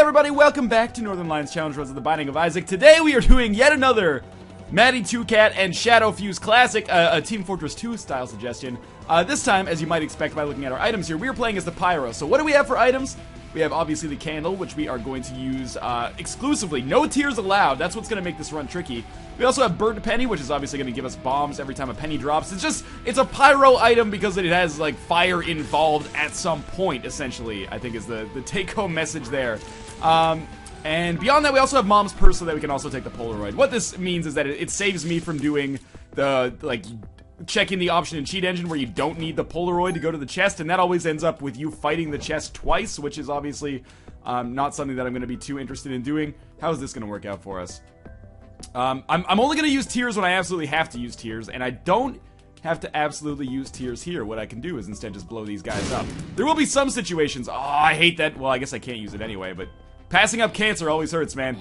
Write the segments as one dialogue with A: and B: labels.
A: everybody, welcome back to Northernlion's Challenge Runs of the Binding of Isaac. Today we are doing yet another Maddie 2Cat and Shadow Fuse Classic, a Team Fortress 2 style suggestion. This time, as you might expect by looking at our items here, we are playing as the Pyro. So what do we have for items? We have obviously the candle, which we are going to use exclusively. No tears allowed. That's what's going to make this run tricky. We also have burnt penny, which is obviously going to give us bombs every time a penny drops. It's a pyro item because it has like fire involved at some point, essentially, I think is the take-home message there. And beyond that, we also have Mom's Purse so that we can also take the Polaroid. What this means is that it saves me from doing the, like, checking the option in Cheat Engine where you don't need the Polaroid to go to the chest, and that always ends up with you fighting the chest twice, which is obviously not something that I'm going to be too interested in doing. How is this going to work out for us? I'm only going to use tears when I absolutely have to use tears, and I don't have to absolutely use tears here. What I can do is instead just blow these guys up. There will be some situations. Oh, I hate that. Well, I guess I can't use it anyway, but passing up cancer always hurts, man.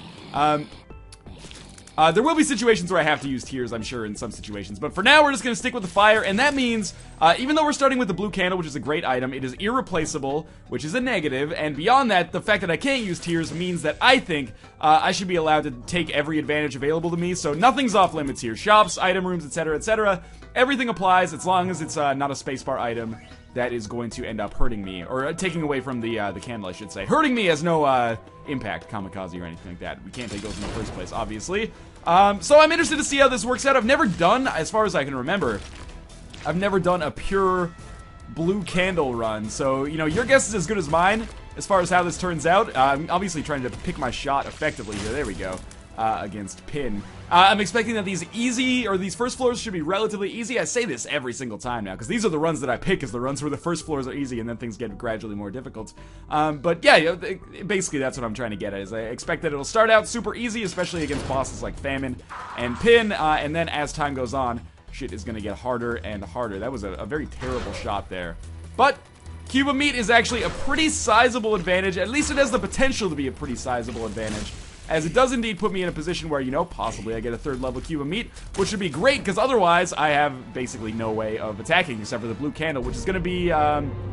A: There will be situations where I have to use tears, I'm sure, in some situations. But for now, we're just going to stick with the fire. And that means, even though we're starting with the blue candle, which is a great item, it is irreplaceable, which is a negative. And beyond that, the fact that I can't use tears means that I think I should be allowed to take every advantage available to me. So nothing's off limits here. Shops, item rooms, etc., etc. Everything applies as long as it's not a spacebar item that is going to end up hurting me, or taking away from the candle, I should say. Hurting me has no impact, kamikaze, or anything like that. We can't take those in the first place, obviously. So I'm interested to see how this works out. I've never done, as far as I can remember, I've never done a pure blue candle run. So, you know, your guess is as good as mine as far as how this turns out. I'm obviously trying to pick my shot effectively here. There we go. Against Pin. I'm expecting that these first floors should be relatively easy. I say this every single time now, because these are the runs that I pick as the runs where the first floors are easy and then things get gradually more difficult. But yeah, basically that's what I'm trying to get at, is I expect that it'll start out super easy, especially against bosses like Famine and Pin, and then as time goes on, shit is going to get harder and harder. That was a very terrible shot there. But Cube of Meat is actually a pretty sizable advantage. At least it has the potential to be a pretty sizable advantage, as it does indeed put me in a position where, you know, possibly I get a 3rd level Cube of Meat, which would be great, because otherwise I have basically no way of attacking except for the blue candle, which is going to be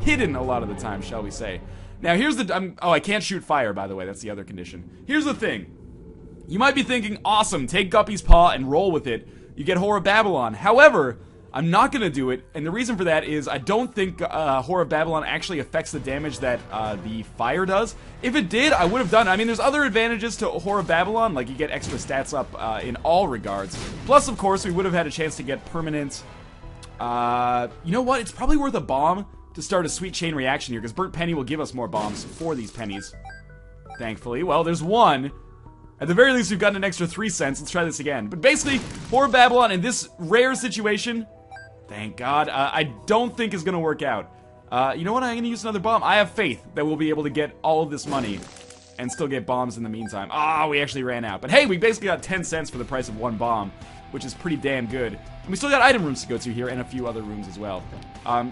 A: hidden a lot of the time, shall we say. Now, here's the... oh, I can't shoot fire, by the way. That's the other condition. Here's the thing. You might be thinking, awesome, take Guppy's Paw and roll with it. You get Whore of Babylon. However, I'm not going to do it, and the reason for that is I don't think Whore of Babylon actually affects the damage that the fire does. If it did, I would have done it. I mean, there's other advantages to Whore of Babylon, like you get extra stats up in all regards. Plus, of course, we would have had a chance to get permanent... you know what? It's probably worth a bomb to start a sweet chain reaction here, because Burnt Penny will give us more bombs for these pennies. Thankfully. Well, there's one. At the very least, we've gotten an extra 3 cents. Let's try this again. But basically, Whore of Babylon in this rare situation... Thank God. I don't think is going to work out. You know what? I'm going to use another bomb. I have faith that we'll be able to get all of this money and still get bombs in the meantime. Ah, we actually ran out. But hey, we basically got 10 cents for the price of 1 bomb, which is pretty damn good. And we still got item rooms to go to here and a few other rooms as well.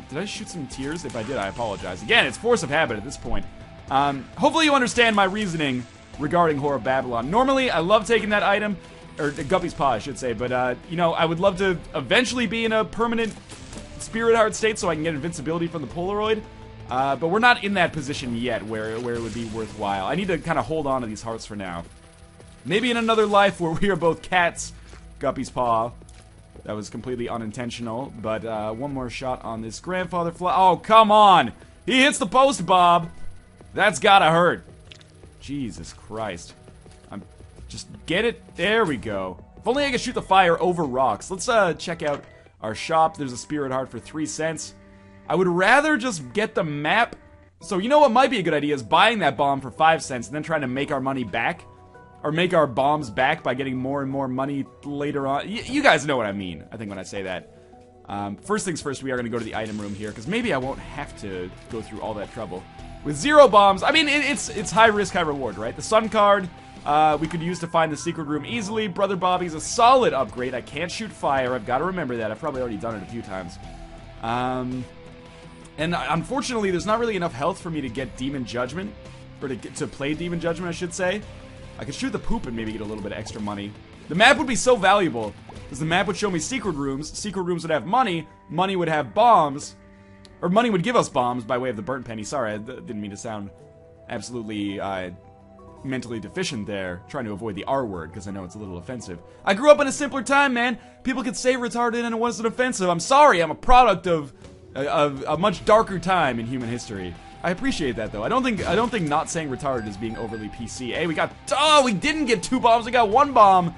A: Did I shoot some tears? If I did, I apologize. Again, it's force of habit at this point. Hopefully you understand my reasoning regarding Whore of Babylon. Normally, I love taking that item. Or Guppy's Paw, I should say, but, you know, I would love to eventually be in a permanent Spirit Heart state so I can get invincibility from the Polaroid, but we're not in that position yet where it would be worthwhile. I need to kind of hold on to these hearts for now. Maybe in another life where we are both cats, Guppy's Paw. That was completely unintentional, but, one more shot on this Grandfather Fly. Oh, come on! He hits the post, Bob! That's gotta hurt. Jesus Christ. Just get it. There we go. If only I could shoot the fire over rocks. Let's check out our shop. There's a Spirit Heart for 3 cents. I would rather just get the map. So you know what might be a good idea is buying that bomb for 5 cents and then trying to make our money back. Or make our bombs back by getting more and more money later on. You guys know what I mean, I think, when I say that. First things first, we are going to go to the item room here, because maybe I won't have to go through all that trouble. With 0 bombs, I mean, it's high risk, high reward, right? The Sun card... we could use to find the secret room easily. Brother Bobby's a solid upgrade. I can't shoot fire. I've got to remember that. I've probably already done it a few times. And unfortunately, there's not really enough health for me to get Demon Judgment. Or to play Demon Judgment, I should say. I could shoot the poop and maybe get a little bit of extra money. The map would be so valuable, because the map would show me secret rooms would have money would have bombs, or money would give us bombs by way of the burnt penny. Sorry, I didn't mean to sound absolutely mentally deficient there, trying to avoid the R word, because I know it's a little offensive. I grew up in a simpler time, man. People could say retarded and it wasn't offensive. I'm sorry, I'm a product of a much darker time in human history. I appreciate that, though. I don't think not saying retarded is being overly PC. Hey, we didn't get 2 bombs, we got 1 bomb,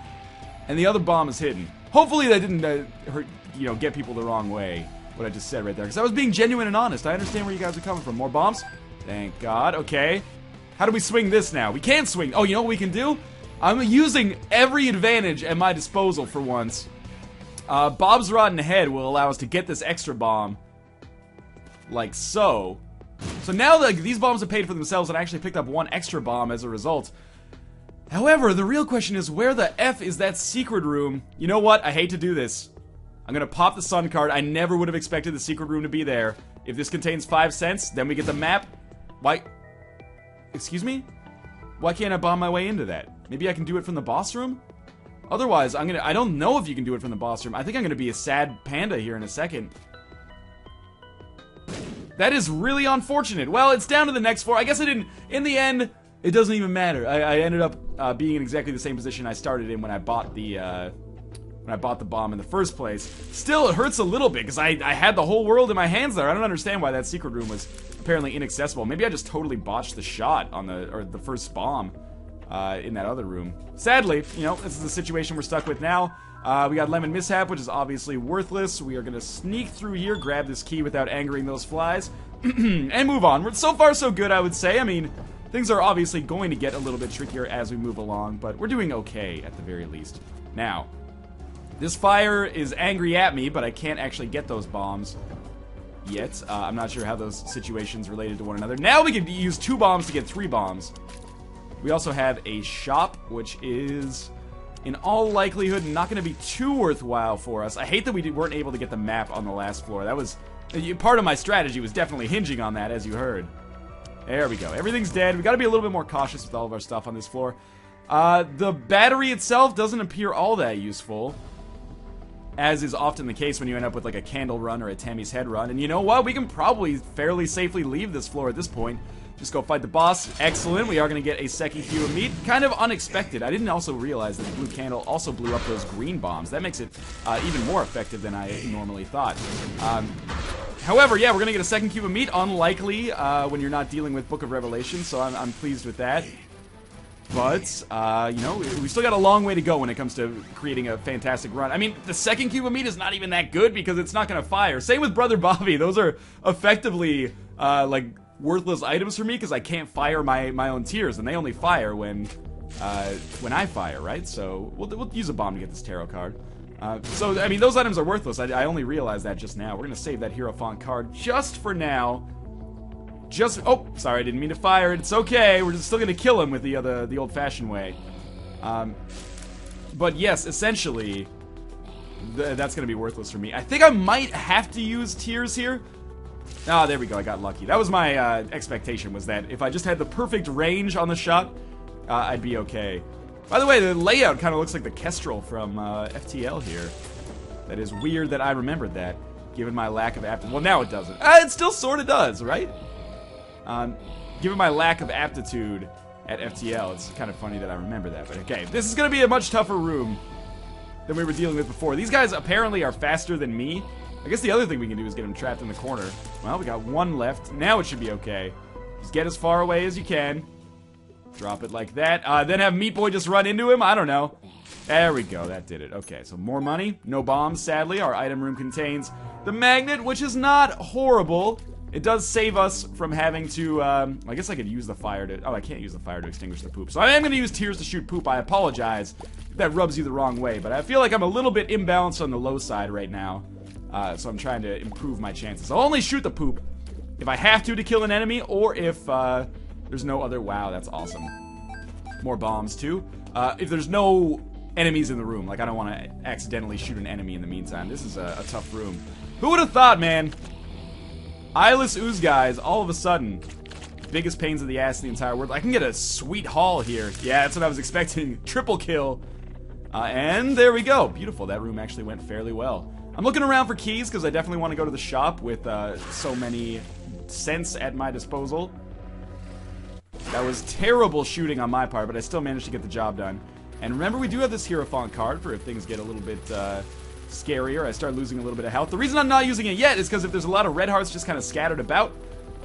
A: and the other bomb is hidden. Hopefully that didn't hurt, get people the wrong way, what I just said right there, because I was being genuine and honest. I understand where you guys are coming from. More bombs? Thank God. Okay. How do we swing this now? We can't swing. Oh, you know what we can do? I'm using every advantage at my disposal for once. Bob's Rotten Head will allow us to get this extra bomb. Like so. So now these bombs have paid for themselves, and I actually picked up 1 extra bomb as a result. However, the real question is, where the F is that secret room? You know what? I hate to do this. I'm gonna pop the sun card. I never would have expected the secret room to be there. If this contains 5 cents, then we get the map. Why? Excuse me? Why can't I bomb my way into that? Maybe I can do it from the boss room? Otherwise, I don't know if you can do it from the boss room. I think I'm gonna be a sad panda here in a second. That is really unfortunate. Well, it's down to the next floor. I guess I didn't... In the end, it doesn't even matter. I ended up being in exactly the same position I started in when I bought the bomb in the first place. Still, it hurts a little bit, because I had the whole world in my hands there. I don't understand why that secret room was apparently inaccessible. Maybe I just totally botched the shot on the first bomb in that other room. Sadly, this is the situation we're stuck with now. We got Lemon Mishap, which is obviously worthless. We are going to sneak through here, grab this key without angering those flies, and move on. So far, so good, I would say. I mean, things are obviously going to get a little bit trickier as we move along, but we're doing okay at the very least. Now, this fire is angry at me, but I can't actually get those bombs yet. I'm not sure how those situations related to one another. Now we can use 2 bombs to get 3 bombs. We also have a shop, which is, in all likelihood, not going to be too worthwhile for us. I hate that we weren't able to get the map on the last floor. That was... part of my strategy was definitely hinging on that, as you heard. There we go. Everything's dead. We got to be a little bit more cautious with all of our stuff on this floor. The battery itself doesn't appear all that useful, as is often the case when you end up with like a candle run or a Tammy's Head run. And you know what? We can probably fairly safely leave this floor at this point. Just go fight the boss. Excellent. We are going to get a second cube of meat. Kind of unexpected. I didn't also realize that the blue candle also blew up those green bombs. That makes it even more effective than I normally thought. However, yeah, we're going to get a second cube of meat. Unlikely when you're not dealing with Book of Revelation, so I'm pleased with that. But, we still got a long way to go when it comes to creating a fantastic run. I mean, the second cube of meat is not even that good because it's not going to fire. Same with Brother Bobby. Those are effectively, worthless items for me because I can't fire my own tears, and they only fire when I fire, right? So we'll use a bomb to get this tarot card. So I mean, those items are worthless. I only realized that just now. We're gonna save that Hierophant card just for now. Oh, sorry, I didn't mean to fire it. It's okay. We're just still gonna kill him with the old-fashioned way. But yes, essentially, that's gonna be worthless for me. I think I might have to use tears here. Ah, there we go, I got lucky. That was my expectation, was that if I just had the perfect range on the shot, I'd be okay. By the way, the layout kind of looks like the Kestrel from FTL here. That is weird that I remembered that, given my lack of aptitude. Well, now it doesn't. It still sort of does, right? Given my lack of aptitude at FTL, it's kind of funny that I remember that. But okay, this is going to be a much tougher room than we were dealing with before. These guys apparently are faster than me. I guess the other thing we can do is get him trapped in the corner. Well, we got 1 left. Now it should be okay. Just get as far away as you can. Drop it like that. Then have Meat Boy just run into him? I don't know. There we go. That did it. Okay, so more money. No bombs, sadly. Our item room contains the magnet, which is not horrible. It does save us from having to, I guess I could use the fire to... Oh, I can't use the fire to extinguish the poop. So I am going to use tears to shoot poop. I apologize if that rubs you the wrong way. But I feel like I'm a little bit imbalanced on the low side right now. So I'm trying to improve my chances. I'll only shoot the poop if I have to kill an enemy, or if there's no other... Wow, that's awesome. More bombs, too. If there's no enemies in the room, like I don't want to accidentally shoot an enemy in the meantime. This is a tough room. Who would have thought, man? Eyeless ooze guys, all of a sudden, biggest pains in the ass in the entire world. I can get a sweet haul here. Yeah, that's what I was expecting. Triple kill. And there we go. Beautiful. That room actually went fairly well. I'm looking around for keys because I definitely want to go to the shop with so many cents at my disposal. That was terrible shooting on my part, but I still managed to get the job done. And remember, we do have this Hierophant card for if things get a little bit scarier. I start losing a little bit of health. The reason I'm not using it yet is because if there's a lot of red hearts just kind of scattered about,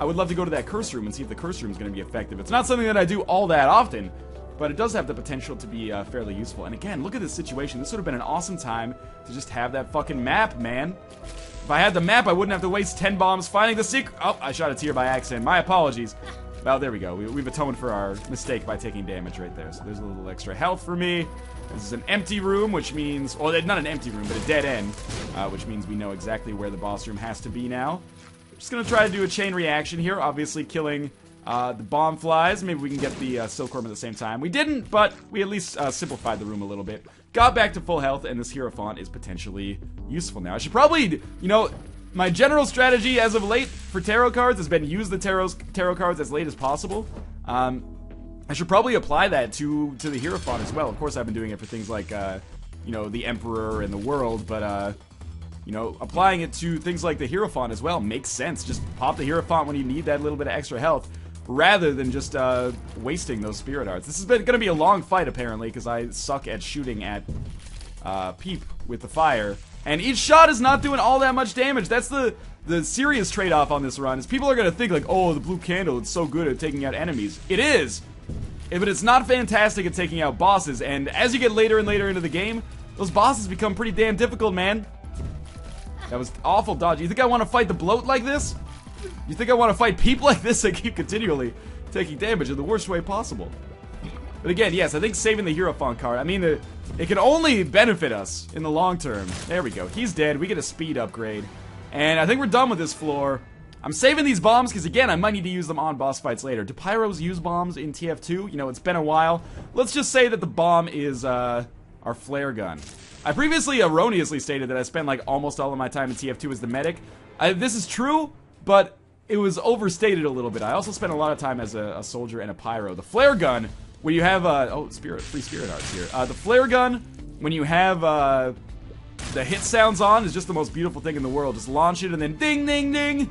A: I would love to go to that curse room and see if the curse room is going to be effective. It's not something that I do all that often, but it does have the potential to be fairly useful. And again, look at this situation. This would have been an awesome time to just have that fucking map, man. If I had the map, I wouldn't have to waste 10 bombs finding the secret. Oh, I shot a tear by accident. My apologies. Well, there we go. We've atoned for our mistake by taking damage right there. So there's a little extra health for me. This is an empty room, which means... Well, not an empty room, but a dead end. Which means we know exactly where the boss room has to be now. Just gonna try to do a chain reaction here. Obviously killing the bomb flies. Maybe we can get the Silkworm at the same time. We didn't, but we at least simplified the room a little bit. Got back to full health, and this Hierophant is potentially useful now. I should probably, you know... My general strategy as of late for tarot cards has been use the tarot cards as late as possible. I should probably apply that to the Hierophant as well. Of course, I've been doing it for things like, you know, the Emperor and the World, but, you know, applying it to things like the Hierophant as well makes sense. Just pop the Hierophant when you need that little bit of extra health, rather than just wasting those Spirit Arts. This is going to be a long fight, apparently, because I suck at shooting at Peep with the fire. And each shot is not doing all that much damage. That's the serious trade-off on this run, is people are going to think like, oh, the blue candle, it's so good at taking out enemies. It is, but it's not fantastic at taking out bosses. And as you get later and later into the game, those bosses become pretty damn difficult, man. That was awful dodgy. You think I want to fight the bloat like this? You think I want to fight Peep like this? I keep continually taking damage in the worst way possible. But again, yes, I think saving the Hierophant card, I mean, it can only benefit us in the long term. There we go. He's dead. We get a speed upgrade. And I think we're done with this floor. I'm saving these bombs because, again, I might need to use them on boss fights later. Do Pyros use bombs in TF2? You know, it's been a while. Let's just say that the bomb is our flare gun. I previously erroneously stated that I spent, like, almost all of my time in TF2 as the medic. This is true, but it was overstated a little bit. I also spent a lot of time as a soldier and a pyro. The flare gun... When you have, free spirit arts here. The flare gun, when you have, the hit sounds on, is just the most beautiful thing in the world. Just launch it and then ding, ding, ding.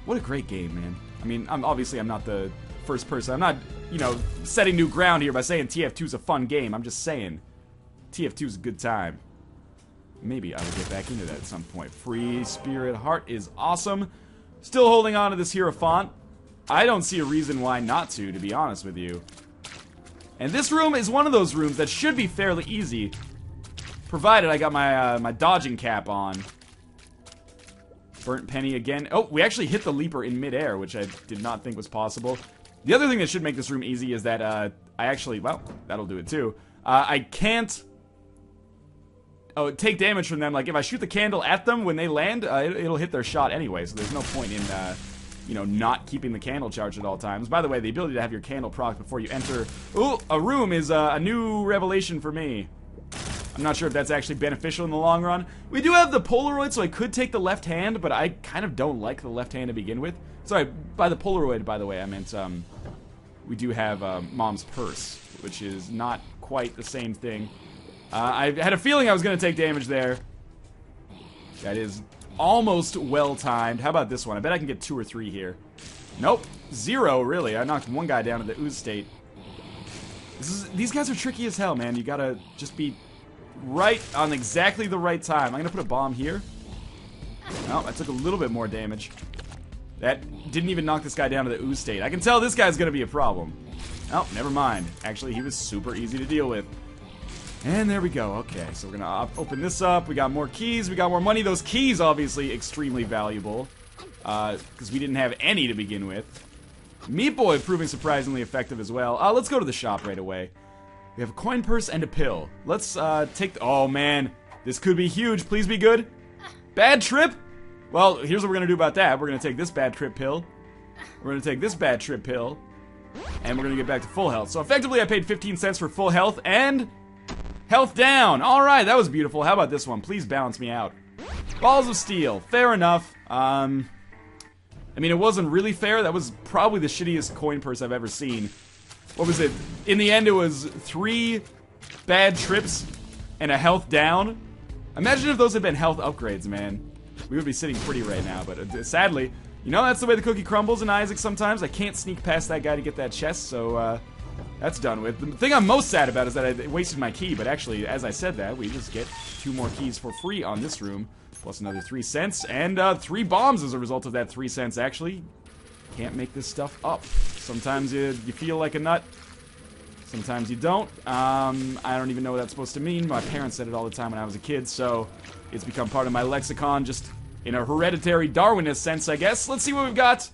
A: What a great game, man. I mean, I'm not the first person. I'm not, you know, setting new ground here by saying TF2's a fun game. I'm just saying TF2's a good time. Maybe I will get back into that at some point. Free spirit heart is awesome. Still holding on to this Hierophant. I don't see a reason why not to be honest with you. And this room is one of those rooms that should be fairly easy, provided I got my my dodging cap on. Burnt penny again. Oh, we actually hit the leaper in midair, which I did not think was possible. The other thing that should make this room easy is that I actually, well, that'll do it too. I can't take damage from them. Like if I shoot the candle at them when they land, it'll hit their shot anyway. So there's no point in you know, not keeping the candle charged at all times. By the way, the ability to have your candle proc before you enter a room is a new revelation for me. I'm not sure if that's actually beneficial in the long run. We do have the Polaroid, so I could take the left hand, but I kind of don't like the left hand to begin with. Sorry, by the Polaroid, by the way, I meant we do have Mom's Purse, which is not quite the same thing. I had a feeling I was going to take damage there. That is almost well-timed. How about this one? I bet I can get 2 or 3 here. Nope. 0, really. I knocked one guy down to the ooze state. These guys are tricky as hell, man. You gotta just be right on exactly the right time. I'm gonna put a bomb here. Oh, I took a little bit more damage. That didn't even knock this guy down to the ooze state. I can tell this guy's gonna be a problem. Oh, never mind. Actually, he was super easy to deal with. And there we go. Okay, so we're gonna open this up. We got more keys. We got more money. Those keys, obviously, extremely valuable. Because we didn't have any to begin with. Meat Boy proving surprisingly effective as well. Let's go to the shop right away. We have a coin purse and a pill. Let's take oh man, this could be huge. Please be good. Bad trip? Well, here's what we're gonna do about that. We're gonna take this bad trip pill. We're gonna take this bad trip pill. And we're gonna get back to full health. So effectively I paid 15 cents for full health and health down. Alright, that was beautiful. How about this one? Please balance me out. Balls of steel. Fair enough. I mean, it wasn't really fair. That was probably the shittiest coin purse I've ever seen. What was it? In the end, it was 3 bad trips and a health down. Imagine if those had been health upgrades, man. We would be sitting pretty right now, but sadly, You know, that's the way the cookie crumbles in Isaac sometimes. I can't sneak past that guy to get that chest, so that's done with. The thing I'm most sad about is that I wasted my key, but actually, as I said that, we just get 2 more keys for free on this room, plus another 3 cents, and 3 bombs as a result of that 3 cents. Actually, can't make this stuff up. Sometimes you feel like a nut. Sometimes you don't. I don't even know what that's supposed to mean. My parents said it all the time when I was a kid, so it's become part of my lexicon, just in a hereditary Darwinist sense, I guess. Let's see what we've got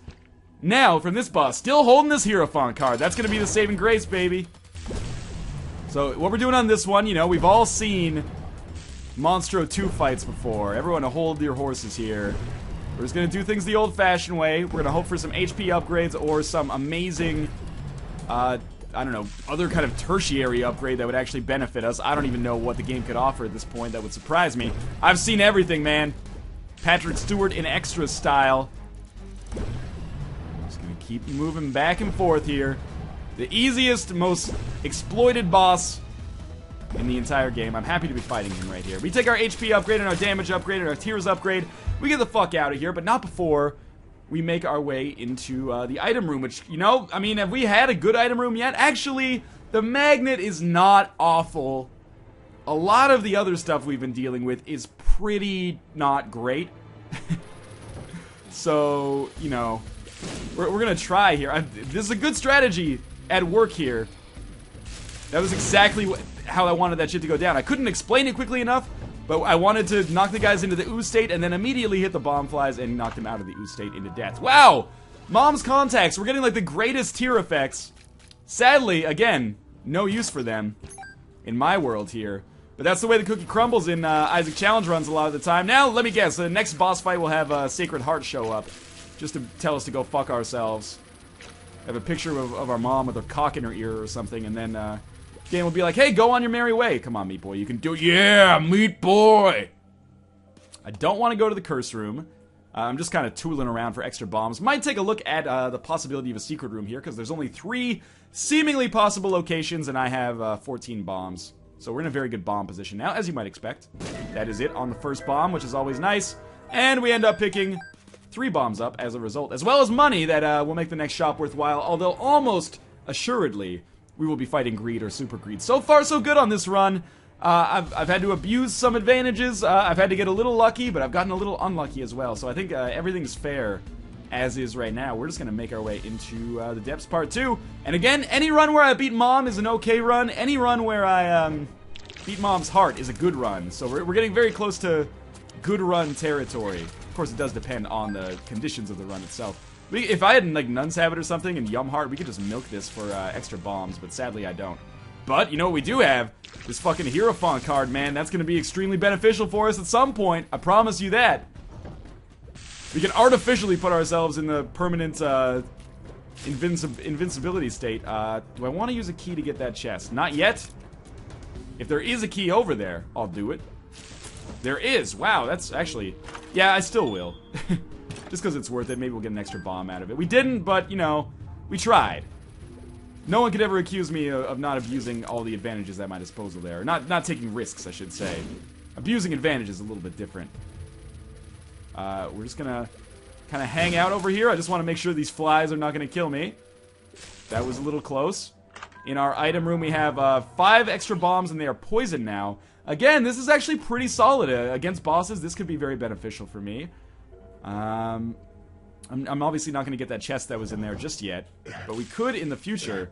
A: now from this boss. Still holding this Hierophant card. That's going to be the saving grace, baby. So what we're doing on this one, you know, we've all seen Monstro 2 fights before. Everyone hold your horses here. We're just going to do things the old-fashioned way. We're going to hope for some HP upgrades or some amazing, I don't know, other kind of tertiary upgrade that would actually benefit us. I don't even know what the game could offer at this point that would surprise me. I've seen everything, man. Patrick Stewart in extra style. Just gonna keep moving back and forth here. The easiest, most exploited boss in the entire game. I'm happy to be fighting him right here. We take our HP upgrade and our damage upgrade and our tears upgrade. We get the fuck out of here, but not before we make our way into the item room, which, you know, I mean, have we had a good item room yet? Actually, the magnet is not awful. A lot of the other stuff we've been dealing with is pretty not great. So, you know, we're gonna try here. This is a good strategy at work here. That was exactly how I wanted that shit to go down. I couldn't explain it quickly enough, but I wanted to knock the guys into the ooze state and then immediately hit the bomb flies and knock them out of the ooze state into death. Wow! Mom's contacts. We're getting like the greatest tier effects. Sadly, again, no use for them in my world here. But that's the way the cookie crumbles in Isaac Challenge runs a lot of the time. Now, let me guess. The next boss fight will have Sacred Heart show up. Just to tell us to go fuck ourselves. Have a picture of our mom with a cock in her ear or something. And then game will be like, hey, go on your merry way. Come on, Meat Boy. You can do it. Yeah, Meat Boy. I don't want to go to the curse room. I'm just kind of tooling around for extra bombs. Might take a look at the possibility of a secret room here. Because there's only 3 seemingly possible locations. And I have 14 bombs. So we're in a very good bomb position now, as you might expect. That is it on the first bomb, which is always nice. And we end up picking 3 bombs up as a result, as well as money that will make the next shop worthwhile, although almost assuredly we will be fighting greed or super greed. So far, so good on this run. I've had to abuse some advantages. I've had to get a little lucky, but I've gotten a little unlucky as well. So I think everything's fair as is right now. We're just going to make our way into the Depths Part 2. And again, any run where I beat Mom is an okay run. Any run where I beat Mom's heart is a good run. So we're getting very close to good run territory. Of course, it does depend on the conditions of the run itself. If I had like Nun's Habit or something and Yum Heart, we could just milk this for extra bombs, but sadly I don't. But, you know what we do have? This fucking Hierophant card, man. That's going to be extremely beneficial for us at some point. I promise you that. We can artificially put ourselves in the permanent invincibility state. Do I want to use a key to get that chest? Not yet. If there is a key over there, I'll do it. There is. Wow, that's actually... Yeah, I still will. Just because it's worth it. Maybe we'll get an extra bomb out of it. We didn't, but, you know, we tried. No one could ever accuse me of not abusing all the advantages at my disposal there. Not taking risks, I should say. Abusing advantage is a little bit different. We're just gonna kind of hang out over here. I just want to make sure these flies are not going to kill me. That was a little close. In our item room, we have 5 extra bombs, and they are poisoned now. Again, this is actually pretty solid. Against bosses, this could be very beneficial for me. I'm obviously not going to get that chest that was in there just yet, but we could in the future.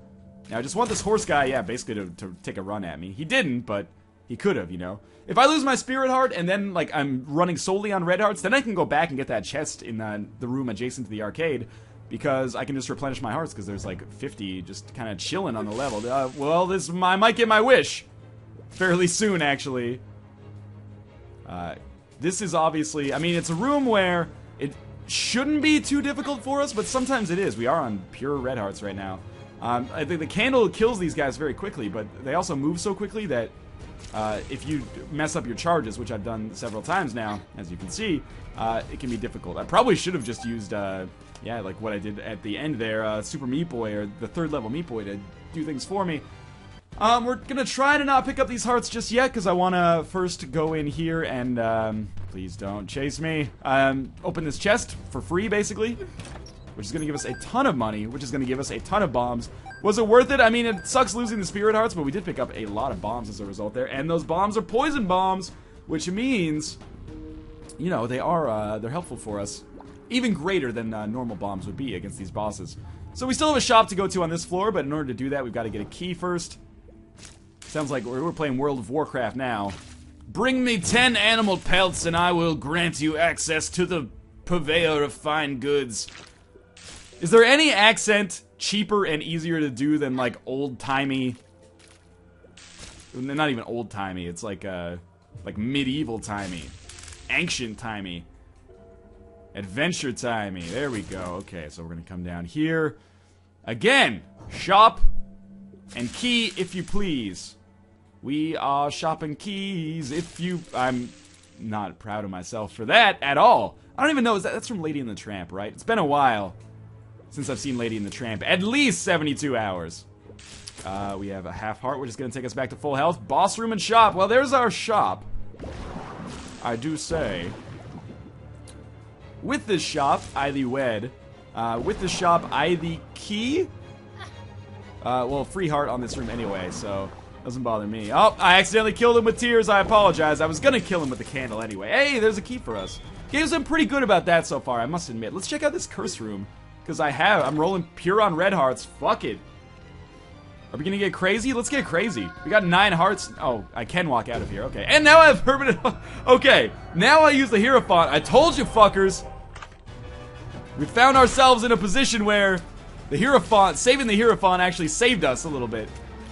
A: Now, I just want this horse guy, yeah, basically to take a run at me. He didn't, but he could have, you know. If I lose my spirit heart and then, like, I'm running solely on red hearts, then I can go back and get that chest in the room adjacent to the arcade, because I can just replenish my hearts, because there's, like, 50 just kind of chilling on the level. Well, I might get my wish fairly soon, actually. This is obviously, I mean, it's a room where it shouldn't be too difficult for us, but sometimes it is. We are on pure red hearts right now. I think the candle kills these guys very quickly, but they also move so quickly that if you mess up your charges, which I've done several times now, as you can see, it can be difficult. I probably should have just used, yeah, like what I did at the end there, Super Meat Boy, or the 3rd level Meat Boy to do things for me. We're gonna try to not pick up these hearts just yet, because I want to first go in here and Please don't chase me. Open this chest for free, basically. Which is going to give us a ton of money, which is going to give us a ton of bombs. Was it worth it? I mean, it sucks losing the spirit hearts, but we did pick up a lot of bombs as a result there. And those bombs are poison bombs, which means, you know, they're helpful for us. Even greater than normal bombs would be against these bosses. So we still have a shop to go to on this floor, but in order to do that, we've got to get a key first. Sounds like we're playing World of Warcraft now. Bring me 10 animal pelts and I will grant you access to the purveyor of fine goods. Is there any accent cheaper and easier to do than like old-timey? Not even old-timey, it's like medieval-timey. Ancient-timey. Adventure-timey. There we go. Okay, so we're gonna come down here. Again, shop and key if you please. We are shopping keys if you... I'm not proud of myself for that at all. I don't even know, that's from Lady and the Tramp, right? It's been a while since I've seen Lady and the Tramp. At least 72 hours. We have a half heart, which is going to take us back to full health. Boss room and shop. Well, there's our shop. I do say. With this shop, I thee wed. With this shop, I thee key. Well, free heart on this room anyway, so doesn't bother me. Oh, I accidentally killed him with tears. I apologize. I was going to kill him with the candle anyway. Hey, there's a key for us. Game's been pretty good about that so far, I must admit. Let's check out this curse room. Because I'm rolling pure on red hearts. Fuck it. Are we gonna get crazy? Let's get crazy. We got 9 hearts. Oh, I can walk out of here. Okay. And now I have permanent... Okay. Now I use the Hierophant. I told you, fuckers. We found ourselves in a position where the Hierophant, saving the Hierophant actually saved us a little bit.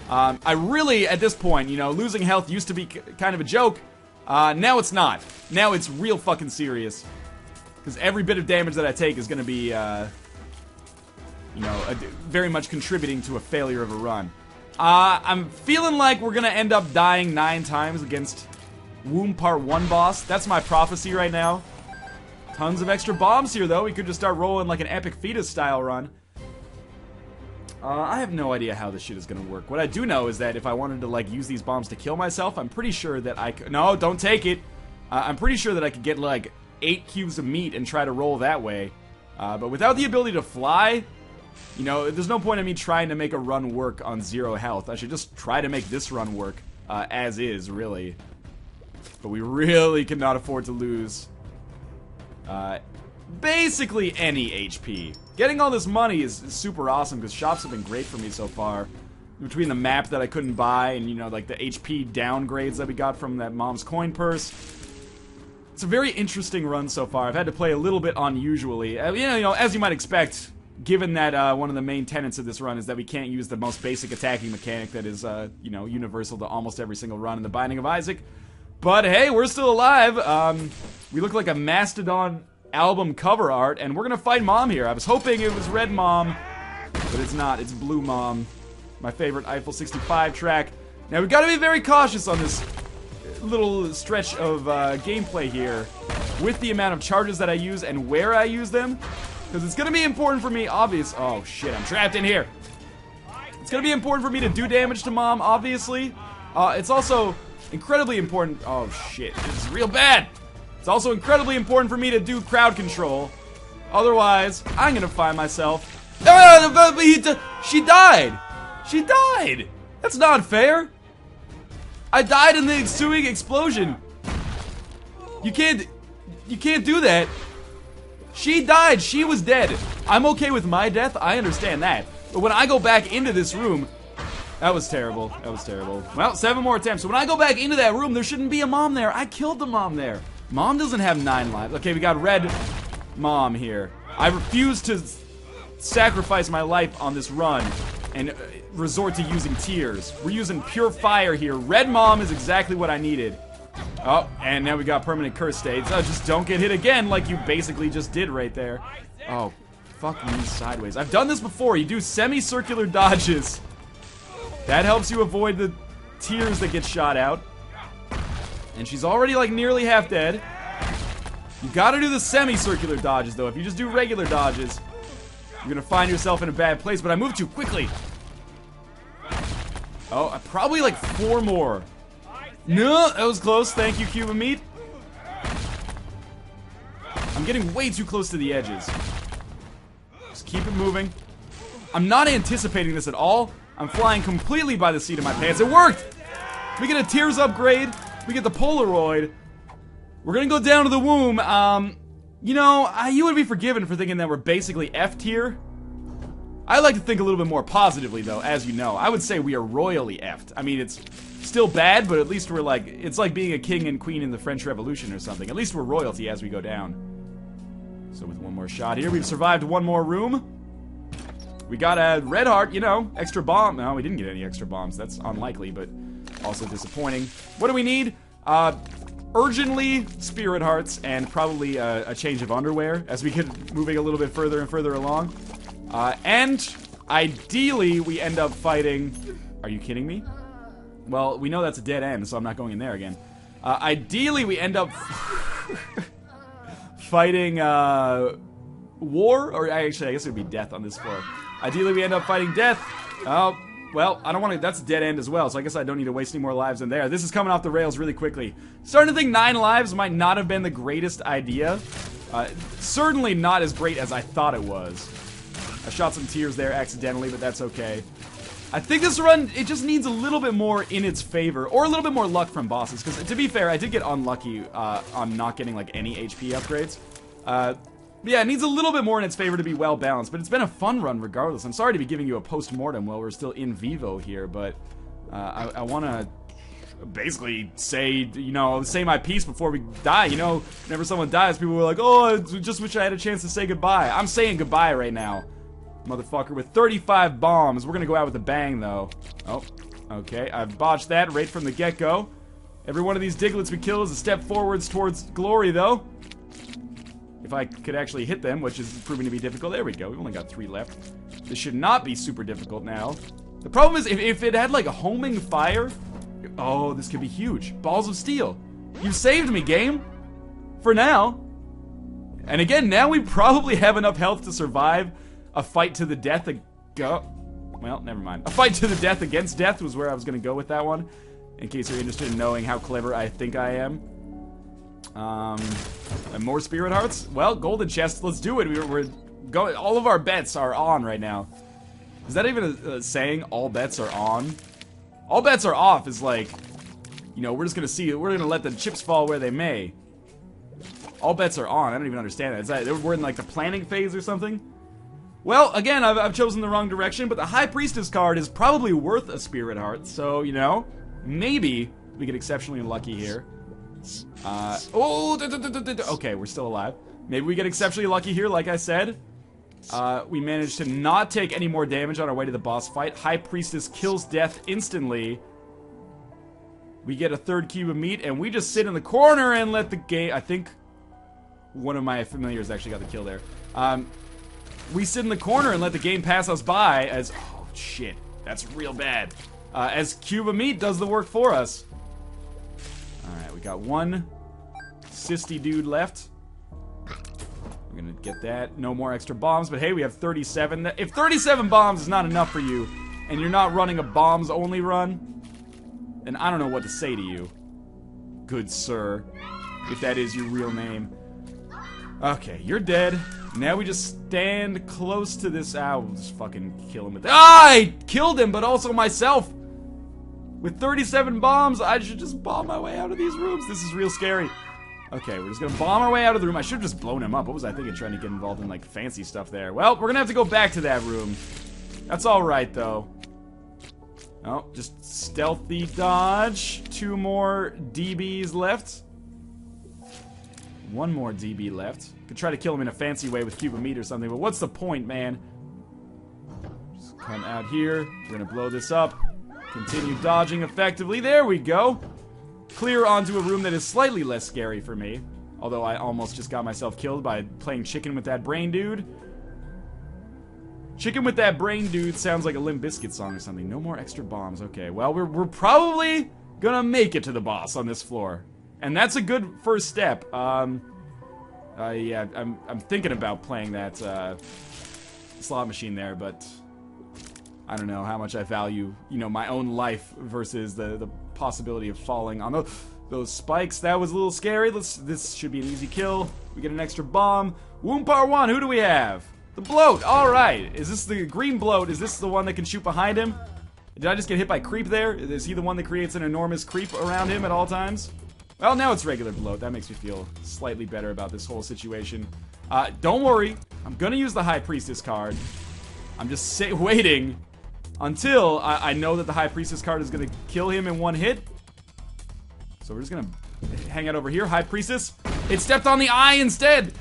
A: I really, at this point, you know, losing health used to be kind of a joke. Now it's not. Now it's real fucking serious. Because every bit of damage that I take is gonna be, you know, very much contributing to a failure of a run. I'm feeling like we're gonna end up dying 9 times against Womb Part 1 boss. That's my prophecy right now. Tons of extra bombs here, though. We could just start rolling like an Epic Fetus style run. I have no idea how this shit is gonna work. What I do know is that if I wanted to, like, use these bombs to kill myself, I'm pretty sure that I could... No, don't take it! I'm pretty sure that I could get, like, 8 cubes of meat and try to roll that way. But without the ability to fly... You know, there's no point in me trying to make a run work on 0 health. I should just try to make this run work as is, really. But we really cannot afford to lose basically any HP. Getting all this money is super awesome because shops have been great for me so far. Between the map that I couldn't buy and, you know, like the HP downgrades that we got from that mom's coin purse. It's a very interesting run so far. I've had to play a little bit unusually. You know, as you might expect... Given that one of the main tenets of this run is that we can't use the most basic attacking mechanic that is, you know, universal to almost every single run in the Binding of Isaac. But hey, we're still alive. We look like a Mastodon album cover art, and we're gonna fight Mom here. I was hoping it was Red Mom, but it's not. It's Blue Mom. My favorite Eiffel 65 track. Now, we've got to be very cautious on this little stretch of gameplay here with the amount of charges that I use and where I use them. Because it's going to be important for me, oh shit, I'm trapped in here. It's going to be important for me to do damage to Mom, obviously. It's also incredibly important, oh shit, this is real bad. It's also incredibly important for me to do crowd control. Otherwise, I'm going to find myself... She died! She died! That's not fair! I died in the ensuing explosion. You can't do that. She died. She was dead. I'm okay with my death. I understand that. But when I go back into this room... That was terrible. That was terrible. Well, 7 more attempts. So when I go back into that room, there shouldn't be a Mom there. I killed the Mom there. Mom doesn't have 9 lives. Okay, we got Red Mom here. I refuse to sacrifice my life on this run and resort to using tears. We're using pure fire here. Red Mom is exactly what I needed. Oh, and now we got permanent curse states. Oh, just don't get hit again like you basically just did right there. Oh, fuck me sideways. I've done this before. You do semicircular dodges. That helps you avoid the tears that get shot out. And she's already like nearly half dead. You gotta do the semicircular dodges though. If you just do regular dodges, you're gonna find yourself in a bad place. But I moved too quickly. Oh, probably like 4 more. No, that was close. Thank you, cube of meat. I'm getting way too close to the edges. Just keep it moving. I'm not anticipating this at all. I'm flying completely by the seat of my pants. It worked! We get a Tears upgrade. We get the Polaroid. We're gonna go down to the womb. You know, you would be forgiven for thinking that we're basically F tier. I like to think a little bit more positively, though, as you know. I would say we are royally F'd. I mean, it's still bad, but at least we're like, it's like being a king and queen in the French Revolution or something. At least we're royalty as we go down. So with one more shot here, we've survived one more room. We got a red heart, you know, extra bomb. No, we didn't get any extra bombs. That's unlikely, but also disappointing. What do we need? Urgently spirit hearts and probably a change of underwear as we get moving a little bit further and further along. And ideally we end up fighting... Are you kidding me? Well, we know that's a dead end, so I'm not going in there again. Ideally we end up fighting war, or actually I guess it would be death on this floor. Ideally we end up fighting death. Oh, well, I don't want to... That's a dead end as well, so I guess I don't need to waste any more lives in there. This is coming off the rails really quickly. Starting to think 9 lives might not have been the greatest idea. Certainly not as great as I thought it was. I shot some tears there accidentally, but that's okay. I think this run, it just needs a little bit more in its favor, or a little bit more luck from bosses, because to be fair, I did get unlucky on not getting like any HP upgrades. Yeah, it needs a little bit more in its favor to be well balanced, but it's been a fun run regardless. I'm sorry to be giving you a post-mortem while we're still in vivo here, but I want to basically say, you know, say my piece before we die. You know, whenever someone dies, people were like, oh, I just wish I had a chance to say goodbye. I'm saying goodbye right now. Motherfucker, with 35 bombs. We're gonna go out with a bang, though. Oh, okay. I've botched that right from the get-go. Every one of these Diglets we kill is a step forwards towards glory, though. If I could actually hit them, which is proving to be difficult. There we go. We've only got 3 left. This should not be super difficult now. The problem is, if it had, like, a homing fire... Oh, this could be huge. Balls of steel. You saved me, game. For now. And again, now we probably have enough health to survive a fight to the death. Well, never mind. A fight to the death against death was where I was going to go with that one. In case you're interested in knowing how clever I think I am. And more spirit hearts? Well, golden chest. Let's do it. We're going. All of our bets are on right now. Is that even a saying? All bets are on? All bets are off is like, you know, we're just going to see. We're going to let the chips fall where they may. All bets are on. I don't even understand that. Is that we're in like the planning phase or something? Well, again, I've chosen the wrong direction, but the High Priestess card is probably worth a Spirit Heart, so, you know, maybe we get exceptionally lucky here. Okay, we're still alive. Maybe we get exceptionally lucky here, like I said. We managed to not take any more damage on our way to the boss fight. High Priestess kills death instantly. We get a 3rd cube of meat, and we just sit in the corner and let the game... I think one of my familiars actually got the kill there. We sit in the corner and let the game pass us by as... Oh, shit. That's real bad. As Cube of Meat does the work for us. Alright, we got 1 sisty dude left. We're gonna get that. No more extra bombs, but hey, we have 37. If 37 bombs is not enough for you, and you're not running a bombs-only run, then I don't know what to say to you. Good sir. If that is your real name. Okay, you're dead. Now we just stand close to this... we'll just fucking kill him with that. I killed him, but also myself! With 37 bombs, I should just bomb my way out of these rooms. This is real scary. Okay, we're just gonna bomb our way out of the room. I should have just blown him up. What was I thinking, trying to get involved in, like, fancy stuff there? Well, we're gonna have to go back to that room. That's alright, though. Oh, just stealthy dodge. 2 more DBs left. 1 more DB left. Could try to kill him in a fancy way with cube of meat or something, but what's the point, man? Just come out here. We're gonna blow this up. Continue dodging effectively. There we go. Clear onto a room that is slightly less scary for me. Although I almost just got myself killed by playing chicken with that brain dude. Chicken with that brain dude sounds like a Limp Bizkit song or something. No more extra bombs. Okay, well, we're probably gonna make it to the boss on this floor. And that's a good first step. Yeah, I'm thinking about playing that slot machine there, but I don't know how much I value, you know, my own life versus the possibility of falling on those spikes. That was a little scary. This should be an easy kill. We get an extra bomb. Woompar 1, who do we have? The bloat, alright. Is this the green bloat? Is this the one that can shoot behind him? Did I just get hit by creep there? Is he the one that creates an enormous creep around him at all times? Well, now it's regular bloat. That makes me feel slightly better about this whole situation. Don't worry. I'm gonna use the High Priestess card. I'm just waiting until I know that the High Priestess card is gonna kill him in one hit. So we're just gonna hang out over here. High Priestess. It stepped on the eye instead!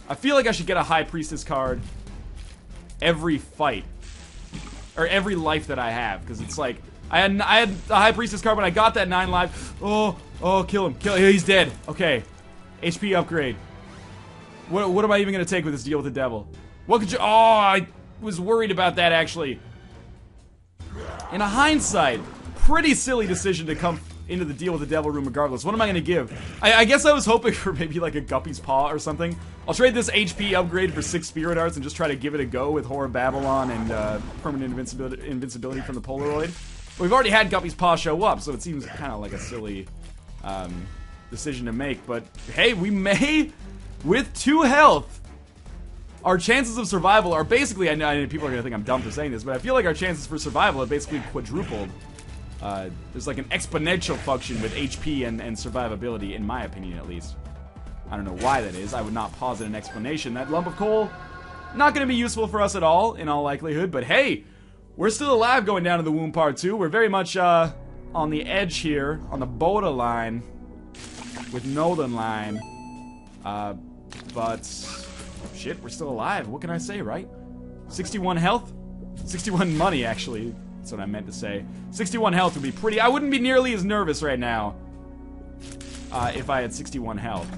A: I feel like I should get a High Priestess card every fight. Or every life that I have. Because it's like, I had the High Priestess card when I got that 9 life. Oh, kill him. Kill him. He's dead. Okay. HP upgrade. What am I even going to take with this deal with the devil? What could you... Oh, I was worried about that, actually. In a hindsight, pretty silly decision to come into the deal with the devil room regardless. What am I going to give? I guess I was hoping for maybe like a Guppy's Paw or something. I'll trade this HP upgrade for 6 Spirit Hearts and just try to give it a go with Horror Babylon and permanent invincibility from the Polaroid. But we've already had Guppy's Paw show up, so it seems kind of like a silly decision to make. But hey, we may, with 2 health, our chances of survival are basically, I know people are going to think I'm dumb for saying this, but I feel like our chances for survival have basically quadrupled. There's like an exponential function with HP and survivability, in my opinion at least. I don't know why that is. I would not posit an explanation. That lump of coal, not going to be useful for us at all, in all likelihood, but hey, we're still alive going down to the Womb Part 2. We're very much on the edge here, on the borderline with Northernlion. But shit, we're still alive. What can I say, right? 61 health? 61 money, actually. That's what I meant to say. 61 health would be pretty... I wouldn't be nearly as nervous right now if I had 61 health.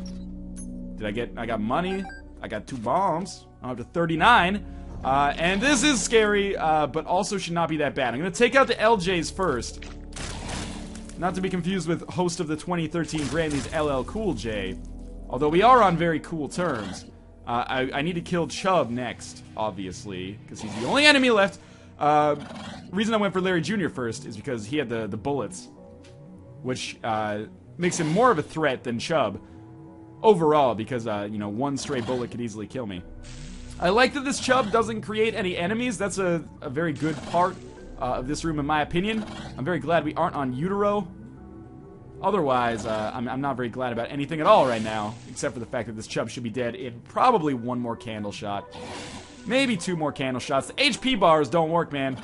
A: Did I get... I got money. I got 2 bombs. I'm up to 39. And this is scary, but also should not be that bad. I'm going to take out the LJs first. Not to be confused with host of the 2013 Grammys, LL Cool J. Although we are on very cool terms. I need to kill Chubb next, obviously, because he's the only enemy left. Reason I went for Larry Jr. first is because he had the bullets, which makes him more of a threat than Chubb overall, because you know, 1 stray bullet could easily kill me. I like that this Chubb doesn't create any enemies. That's a very good part of this room, in my opinion. I'm very glad we aren't on Utero. Otherwise, I'm not very glad about anything at all right now, except for the fact that this Chubb should be dead in probably 1 more candle shot. Maybe 2 more candle shots. The HP bars don't work, man.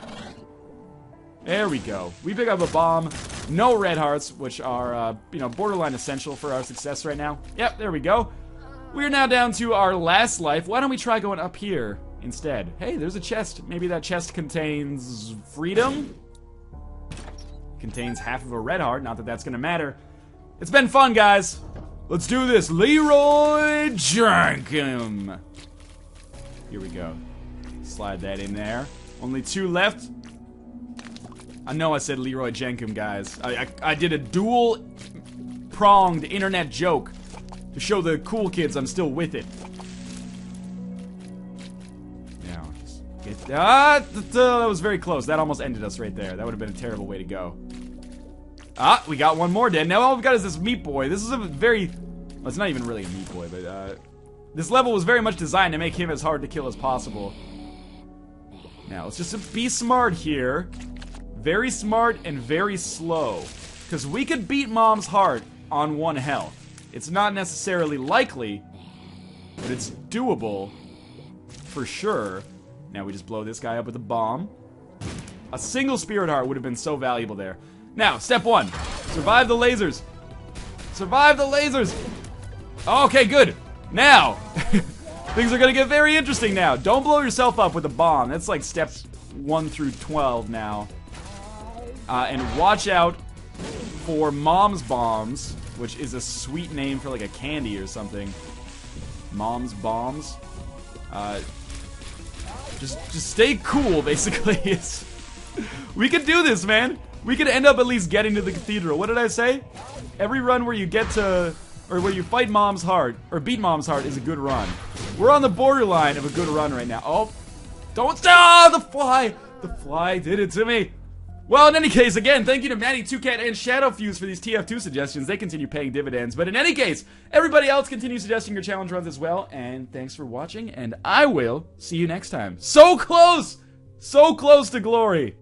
A: There we go. We pick up a bomb. No red hearts, which are, you know, borderline essential for our success right now. Yep, there we go. We're now down to our last life. Why don't we try going up here instead? Hey, there's a chest. Maybe that chest contains freedom? Contains half of a red heart. Not that that's gonna matter. It's been fun, guys. Let's do this. Leroy Jenkins. Here we go. Slide that in there. Only 2 left. I know I said Leroy Jenkins, guys. I did a dual-pronged internet joke to show the cool kids I'm still with it. Now, just get... that was very close. That almost ended us right there. That would have been a terrible way to go. We got 1 more dead. Now all we've got is this Meat Boy. This is a very... Well, it's not even really a Meat Boy, but, this level was very much designed to make him as hard to kill as possible. Now, let's just be smart here. Very smart and very slow. Because we could beat Mom's heart on 1 health. It's not necessarily likely, but it's doable for sure. Now we just blow this guy up with a bomb. A single Spirit Heart would have been so valuable there. Now, step 1. Survive the lasers. Survive the lasers. Okay, good. Now, things are going to get very interesting now. Don't blow yourself up with a bomb. That's like steps 1 through 12 now. And watch out for Mom's Bombs, which is a sweet name for like a candy or something. Mom's Bombs. Just stay cool, basically. We could do this, man. We could end up at least getting to the cathedral. What did I say? Every run where you get to... or where you fight Mom's heart, or beat Mom's heart, is a good run. We're on the borderline of a good run right now. Oh, don't... Ah, the fly! The fly did it to me. Well, in any case, again, thank you to Maddie, 2Cat, and Shadowfuse for these TF2 suggestions. They continue paying dividends. But in any case, everybody else continue suggesting your challenge runs as well. And thanks for watching, and I will see you next time. So close! So close to glory!